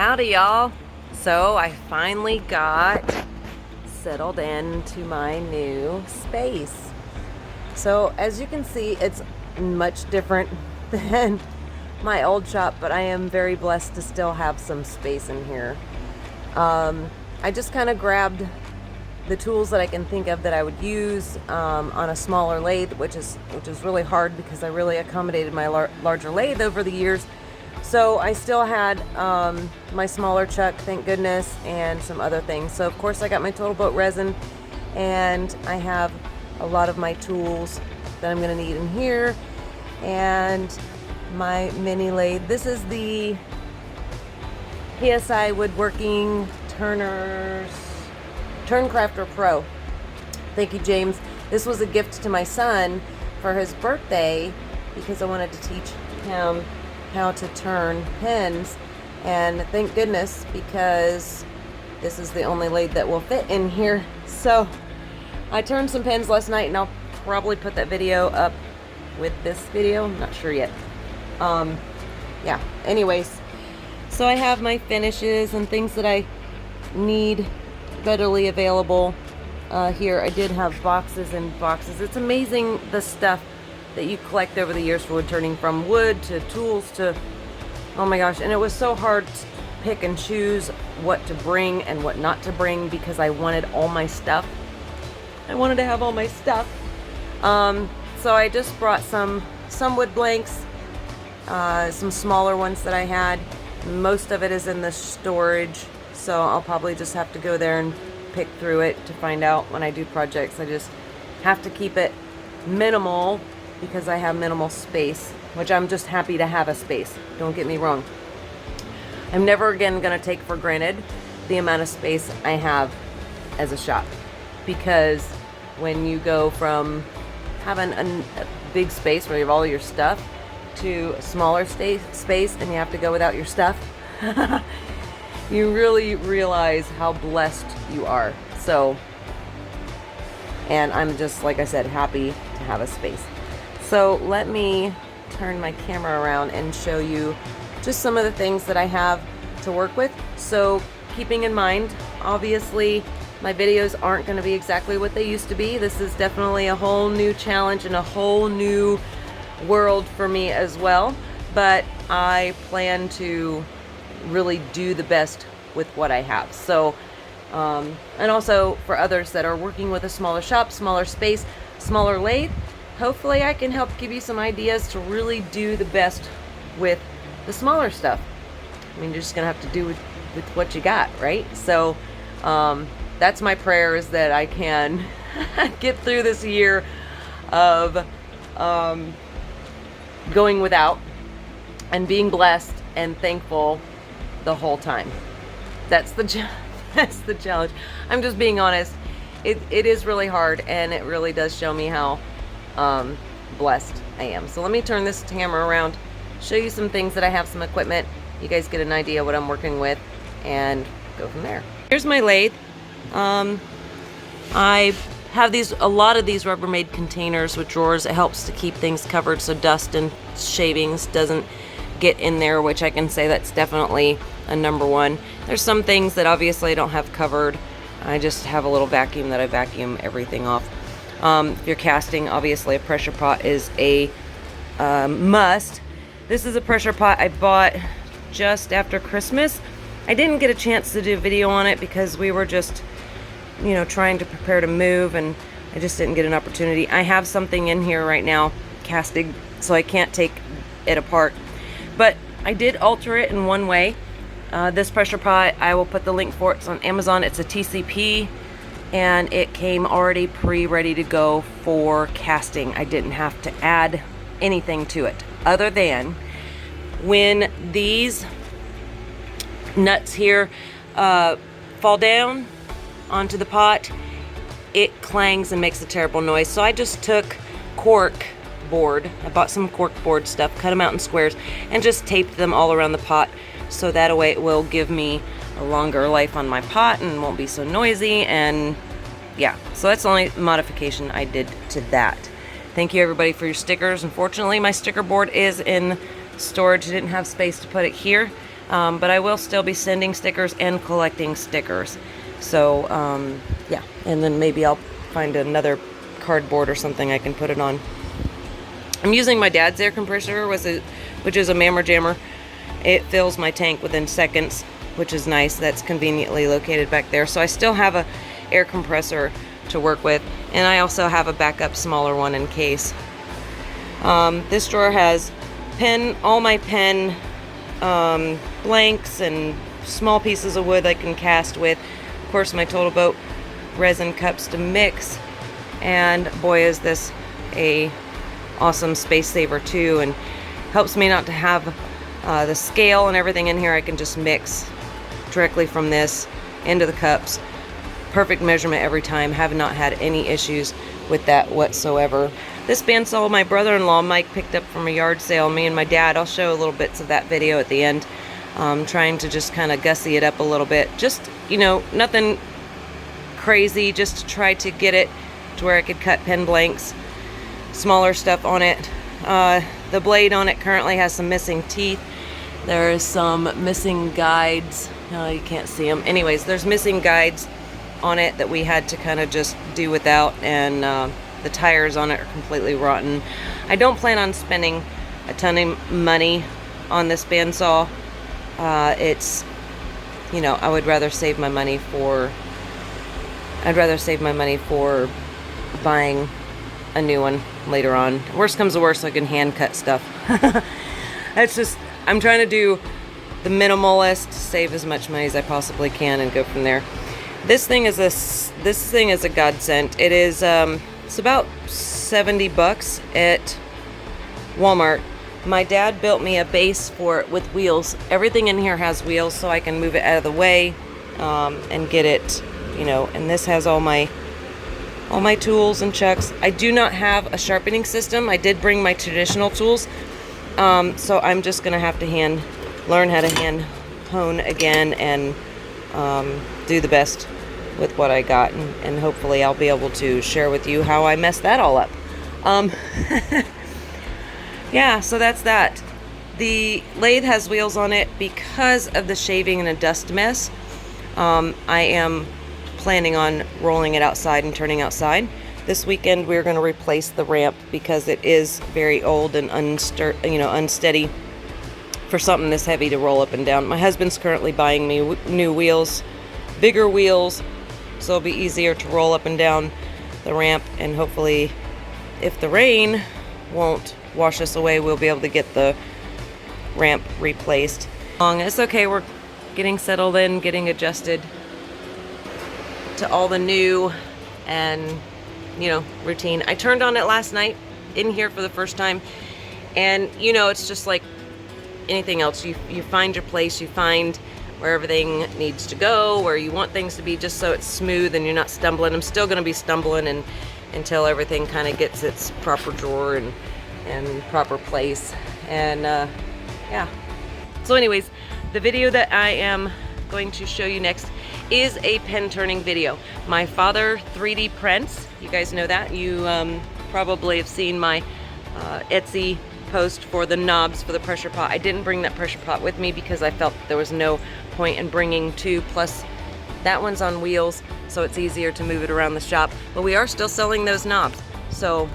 Howdy y'all. So I finally got settled into my new space. So as you can see, it's much different than my old shop, but I am very blessed to still have some space in here. I just kind of grabbed the tools that I can think of that I would use on a smaller lathe, which is really hard because I really accommodated my larger lathe over the years. So I still had my smaller chuck, thank goodness, and some other things. So of course I got my total boat resin, and I have a lot of my tools that I'm going to need in here, and my mini lathe. This is the PSI Woodworking Turncrafter Pro. Thank you, James. This was a gift to my son for his birthday because I wanted to teach him how to turn pins, and thank goodness, because this is the only lathe that will fit in here. So I turned some pins last night, and I'll probably put that video up with this video. I'm not sure yet. Yeah, anyways, so I have my finishes and things that I need readily available here. I did have boxes and boxes. It's amazing the stuff that you collect over the years for wood turning, from wood to tools to, oh my gosh. And it was so hard to pick and choose what to bring and what not to bring because I wanted all my stuff. I wanted to have all my stuff. So I just brought some wood blanks, some smaller ones that I had. Most of it is in the storage, so I'll probably just have to go there and pick through it to find out when I do projects. I just have to keep it minimal because I have minimal space, which I'm just happy to have a space. Don't get me wrong. I'm never again going to take for granted the amount of space I have as a shop, because when you go from having a big space where you have all your stuff to a smaller space and you have to go without your stuff, you really realize how blessed you are. So, and I'm just, like I said, happy to have a space. So let me turn my camera around and show you just some of the things that I have to work with. So keeping in mind, obviously my videos aren't going to be exactly what they used to be. This is definitely a whole new challenge and a whole new world for me as well. But I plan to really do the best with what I have. So, and also for others that are working with a smaller shop, smaller space, smaller lathe, hopefully I can help give you some ideas to really do the best with the smaller stuff. I mean, you're just gonna have to do with what you got, right? So that's my prayer, is that I can get through this year of going without and being blessed and thankful the whole time. That's the challenge. I'm just being honest. It is really hard, and it really does show me how blessed I am. So let me turn this camera around, show you some things that I have, some equipment. You guys get an idea what I'm working with, and go from there. Here's my lathe. I have a lot of these Rubbermaid containers with drawers. It helps to keep things covered so dust and shavings doesn't get in there, which I can say that's definitely a number one. There's some things that obviously I don't have covered. I just have a little vacuum that I vacuum everything off. If you're casting, obviously a pressure pot is a must. This is a pressure pot I bought just after Christmas. I didn't get a chance to do a video on it because we were just, you know, trying to prepare to move, and I just didn't get an opportunity. I have something in here right now casting, so I can't take it apart. But I did alter it in one way. This pressure pot, I will put the link for it. It's on Amazon. It's a TCP, and it came already ready to go for casting. I didn't have to add anything to it, other than when these nuts here fall down onto the pot, it clangs and makes a terrible noise. So I just took cork board. I bought some cork board stuff, cut them out in squares, and just taped them all around the pot, so that way it will give me a longer life on my pot and won't be so noisy. And yeah, so that's the only modification I did to that. Thank you everybody for your stickers. Unfortunately, my sticker board is in storage. I didn't have space to put it here, but I will still be sending stickers and collecting stickers. So yeah, and then maybe I'll find another cardboard or something I can put it on. I'm using my dad's air compressor, which is a Mammer Jammer. It fills my tank within seconds, which is nice. That's conveniently located back there. So I still have a air compressor to work with, and I also have a backup smaller one in case. This drawer has all my pen blanks and small pieces of wood I can cast with. Of course, my Total Boat resin cups to mix, and boy is this a awesome space saver too, and helps me not to have the scale and everything in here. I can just mix directly from this into the cups. Perfect measurement every time. Have not had any issues with that whatsoever. This bandsaw my brother-in-law Mike picked up from a yard sale. Me and my dad, I'll show little bits of that video at the end. Trying to just kind of gussy it up a little bit. Just, you know, nothing crazy, just to try to get it to where I could cut pen blanks, smaller stuff on it. The blade on it currently has some missing teeth. There is some missing guides. You can't see them. Anyways, there's missing guides on it that we had to kind of just do without, and the tires on it are completely rotten. I don't plan on spending a ton of money on this bandsaw. It's, you know, I would rather save my money for buying a new one later on. Worst comes to worst, I can hand cut stuff. It's just, I'm trying to do the minimalist, save as much money as I possibly can, and go from there. This thing is a godsend. It is it's about $70 at Walmart. My dad built me a base for it with wheels. Everything in here has wheels, so I can move it out of the way and get it, you know. And this has all my tools and chucks. I do not have a sharpening system. I did bring my traditional tools, so I'm just gonna have to learn how to hand hone again, and do the best with what I got, and hopefully I'll be able to share with you how I messed that all up. Yeah, so that's that. The lathe has wheels on it because of the shaving and the dust mess. I am planning on rolling it outside and turning outside. This weekend we're going to replace the ramp because it is very old and unsteady for something this heavy to roll up and down. My husband's currently buying me new wheels, bigger wheels, so it'll be easier to roll up and down the ramp, and hopefully, if the rain won't wash us away, we'll be able to get the ramp replaced. It's okay, we're getting settled in, getting adjusted to all the new and, you know, routine. I turned on it last night in here for the first time, and you know, it's just like anything else. You find your place, you find where everything needs to go, where you want things to be, just so it's smooth and you're not stumbling. I'm still going to be stumbling until everything kind of gets its proper drawer and proper place. And yeah. So anyways, the video that I am going to show you next is a pen turning video. My father 3D prints. You guys know that. You probably have seen my Etsy post for the knobs for the pressure pot. I didn't bring that pressure pot with me because I felt there was no point in bringing two, plus that one's on wheels, so it's easier to move it around the shop. But we are still selling those knobs. So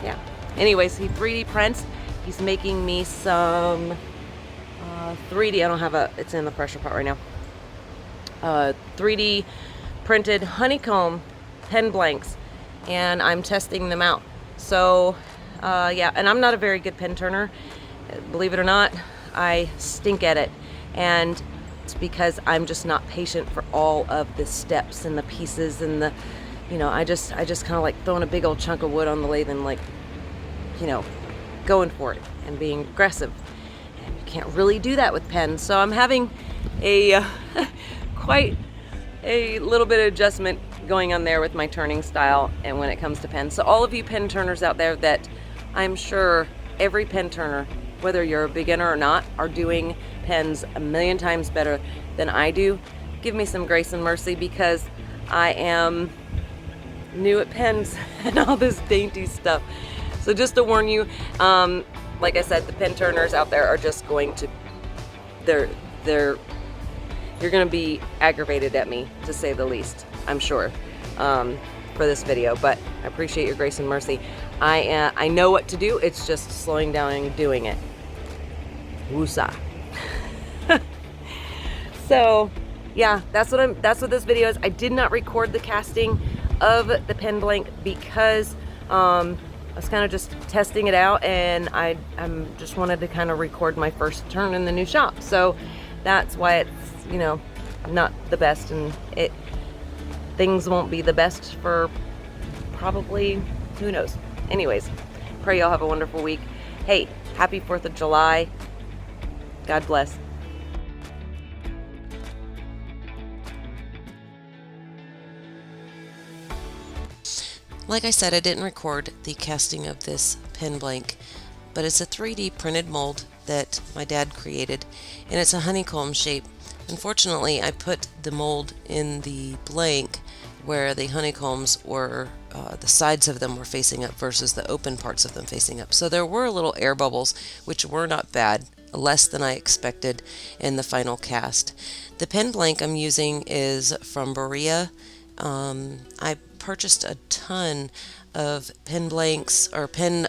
yeah. Anyways, he 3D prints. He's making me some 3D, I don't have it's in the pressure pot right now. 3D printed honeycomb pen blanks, and I'm testing them out. So yeah, and I'm not a very good pen turner, believe it or not. I stink at it, and it's because I'm just not patient for all of the steps and the pieces and the, you know, I just kind of like throwing a big old chunk of wood on the lathe and, like, you know, going for it and being aggressive. And you can't really do that with pens. So I'm having a quite a little bit of adjustment going on there with my turning style and when it comes to pens. So all of you pen turners out there, that I'm sure every pen turner, whether you're a beginner or not, are doing pens a million times better than I do. Give me some grace and mercy, because I am new at pens and all this dainty stuff. So just to warn you, like I said, the pen turners out there are just going to they're you're gonna be aggravated at me, to say the least, I'm sure, for this video, but I appreciate your grace and mercy. I know what to do, it's just slowing down and doing it. Woosah. So yeah, that's what this video is. I did not record the casting of the pen blank because I was kind of just testing it out, and I just wanted to kind of record my first turn in the new shop. So that's why it's, you know, not the best, and things won't be the best for probably, who knows. Anyways, pray y'all have a wonderful week. Hey, happy 4th of July. God bless. Like I said, I didn't record the casting of this pen blank, but it's a 3D printed mold that my dad created, and it's a honeycomb shape. Unfortunately, I put the mold in the blank where the honeycombs were, the sides of them were facing up versus the open parts of them facing up. So there were little air bubbles, which were not bad, less than I expected in the final cast. The pen blank I'm using is from Barracuda. I purchased a ton of pen blanks or pen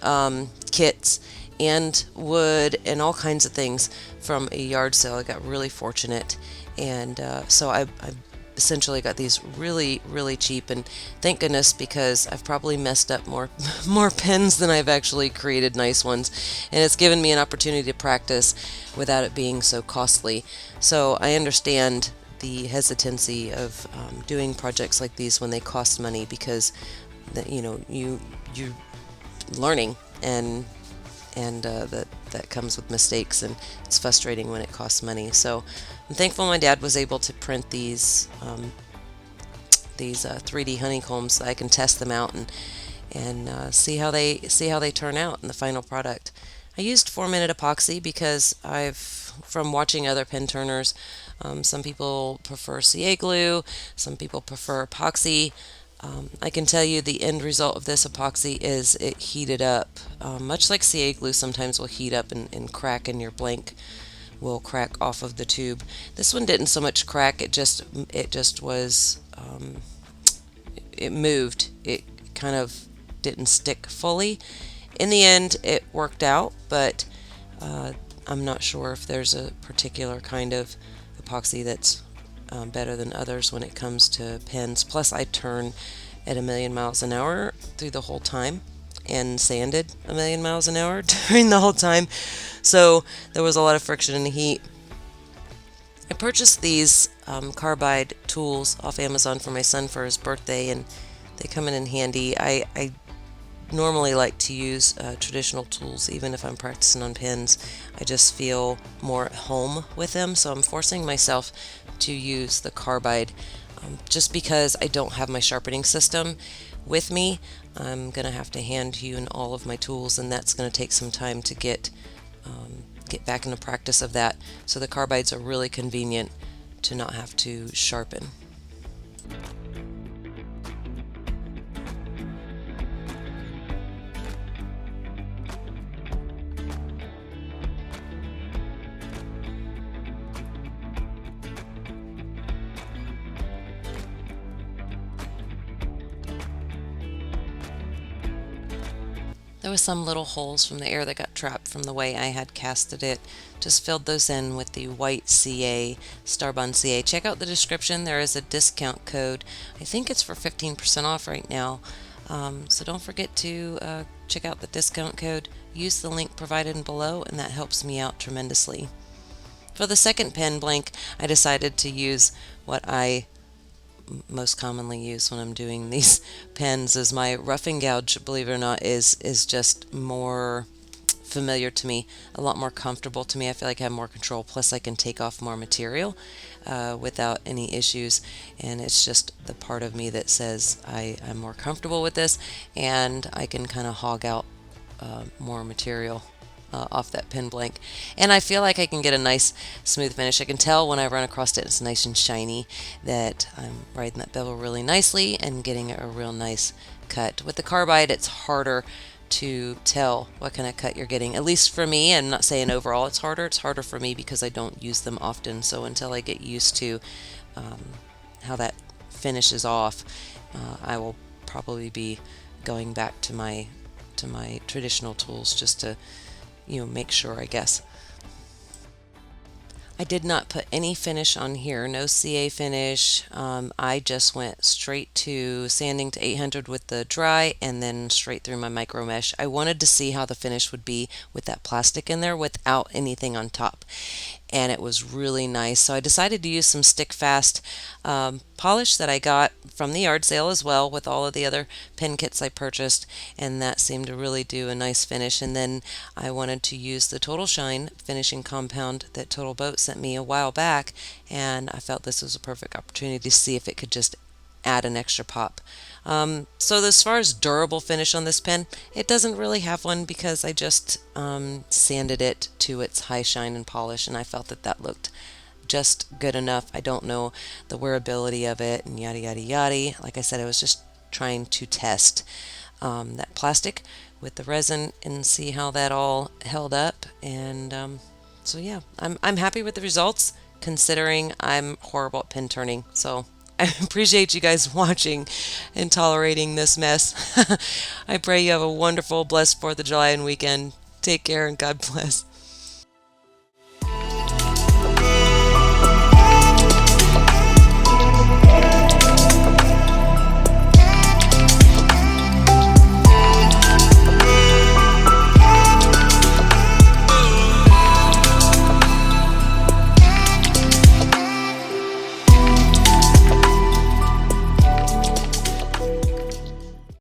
kits and wood and all kinds of things from a yard sale. I got really fortunate, and so I essentially got these really cheap, and thank goodness, because I've probably messed up more pens than I've actually created nice ones, and it's given me an opportunity to practice without it being so costly. So I understand the hesitancy of doing projects like these when they cost money, because you're learning, and that comes with mistakes, and it's frustrating when it costs money. So I'm thankful my dad was able to print these 3D honeycombs so I can test them out and see how they turn out in the final product. I used 4-minute epoxy because from watching other pen turners, some people prefer CA glue, some people prefer epoxy. I can tell you the end result of this epoxy is it heated up, much like CA glue sometimes will heat up and crack, and your blank will crack off of the tube. This one didn't so much crack, it just was, it moved. It kind of didn't stick fully. In the end, it worked out, but I'm not sure if there's a particular kind of epoxy that's better than others when it comes to pens. Plus, I turn at 1,000,000 miles an hour through the whole time, and sanded 1,000,000 miles an hour during the whole time, so there was a lot of friction and heat. I purchased these Carbide tools off Amazon for my son for his birthday, and they come in handy. I normally like to use traditional tools even if I'm practicing on pens. I just feel more at home with them, so I'm forcing myself to use the Carbide just because I don't have my sharpening system with me. I'm gonna have to hand hew all of my tools, and that's gonna take some time to get back into practice of that. So the Carbides are really convenient to not have to sharpen. There was some little holes from the air that got trapped from the way I had casted it. Just filled those in with the white CA, Starbond CA. Check out the description. There is a discount code. I think it's for 15% off right now. So don't forget to check out the discount code. Use the link provided below, and that helps me out tremendously. For the second pen blank, I decided to use what I most commonly use when I'm doing these pens. Is my roughing gouge, believe it or not, is just more familiar to me, a lot more comfortable to me. I feel like I have more control, plus I can take off more material without any issues, and it's just the part of me that says I'm more comfortable with this, and I can kind of hog out more material off that pen blank, and I feel like I can get a nice smooth finish. I can tell when I run across it, it's nice and shiny, that I'm riding that bevel really nicely and getting a real nice cut. With the Carbide, it's harder to tell what kind of cut you're getting. At least for me, I'm not saying overall it's harder. It's harder for me because I don't use them often. So until I get used to how that finishes off, I will probably be going back to my traditional tools just to make sure, I guess. I did not put any finish on here, no CA finish. I just went straight to sanding to 800 with the dry and then straight through my micro mesh. I wanted to see how the finish would be with that plastic in there without anything on top, and it was really nice. So I decided to use some stick fast polish that I got from the yard sale as well with all of the other pen kits I purchased, and that seemed to really do a nice finish. And then I wanted to use the Total Shine finishing compound that Total Boat sent me a while back, and I felt this was a perfect opportunity to see if it could just add an extra pop. So as far as durable finish on this pen, it doesn't really have one because I just sanded it to its high shine and polish, and I felt that looked just good enough. I don't know the wearability of it and yada yada yada. Like I said, I was just trying to test that plastic with the resin and see how that all held up. And so yeah, I'm happy with the results considering I'm horrible at pen turning. So I appreciate you guys watching and tolerating this mess. I pray you have a wonderful, blessed 4th of July and weekend. Take care and God bless.